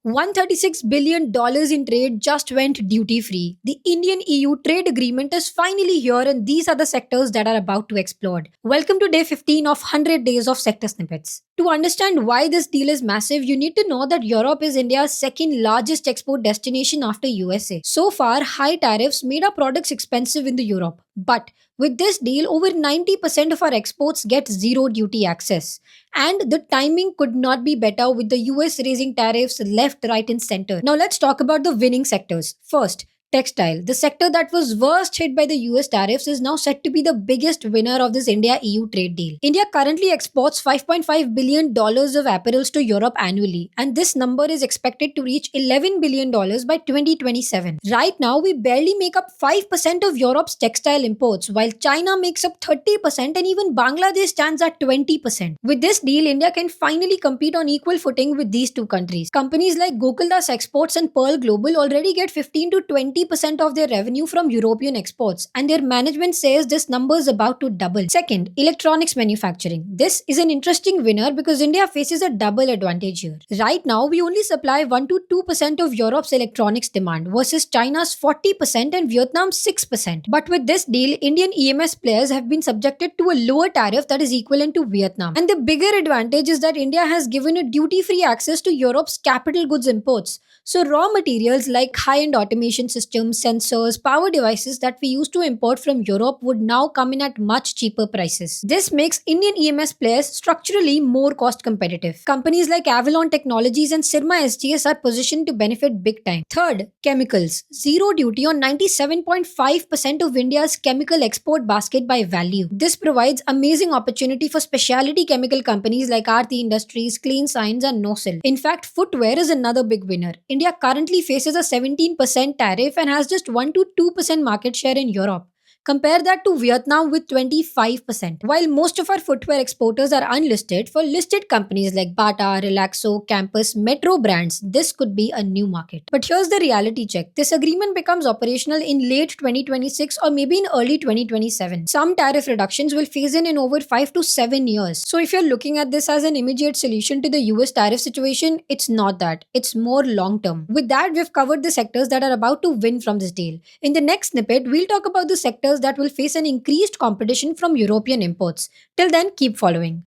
$136 billion in trade just went duty free. The Indian EU trade agreement is finally here, and these are the sectors that are about to explode. Welcome to day 15 of 100 days of sector snippets. To understand why this deal is massive, you need to know that Europe is India's second largest export destination after USA. So far, high tariffs made our products expensive in the Europe. But with this deal, over 90% of our exports get zero duty access. And the timing could not be better with the US raising tariffs left, right, and center. Now let's talk about the winning sectors. First, textile. The sector that was worst hit by the US tariffs is now set to be the biggest winner of this India EU trade deal. India currently exports $5.5 billion of apparels to Europe annually, and this number is expected to reach $11 billion by 2027. Right now, we barely make up 5% of Europe's textile imports, while China makes up 30% and even Bangladesh stands at 20%. With this deal, India can finally compete on equal footing with these two countries. Companies like Gokuldas Exports and Pearl Global already get 15 to 20% of their revenue from European exports, and their management says this number is about to double. Second, electronics manufacturing. This is an interesting winner because India faces a double advantage here. Right now, we only supply 1 to 2% of Europe's electronics demand versus China's 40% and Vietnam's 6%. But with this deal, Indian EMS players have been subjected to a lower tariff that is equivalent to Vietnam. And the bigger advantage is that India has given a duty-free access to Europe's capital goods imports. So raw materials like high-end automation systems, sensors, power devices that we used to import from Europe would now come in at much cheaper prices. This makes Indian EMS players structurally more cost competitive. Companies like Avalon Technologies and Sirma SGS are positioned to benefit big time. Third, chemicals. Zero duty on 97.5% of India's chemical export basket by value. This provides amazing opportunity for specialty chemical companies like Aarti Industries, Clean Science and Nosil. In fact, footwear is another big winner. India currently faces a 17% tariff and has just 1 to 2% market share in Europe. Compare that to Vietnam with 25%. While most of our footwear exporters are unlisted, for listed companies like Bata, Relaxo, Campus, Metro brands, this could be a new market. But here's the reality check. This agreement becomes operational in late 2026 or maybe in early 2027. Some tariff reductions will phase in over 5 to 7 years. So if you're looking at this as an immediate solution to the US tariff situation, it's not that. It's more long term. With that, we've covered the sectors that are about to win from this deal. In the next snippet, we'll talk about the sectors that will face an increased competition from European imports. Till then, keep following.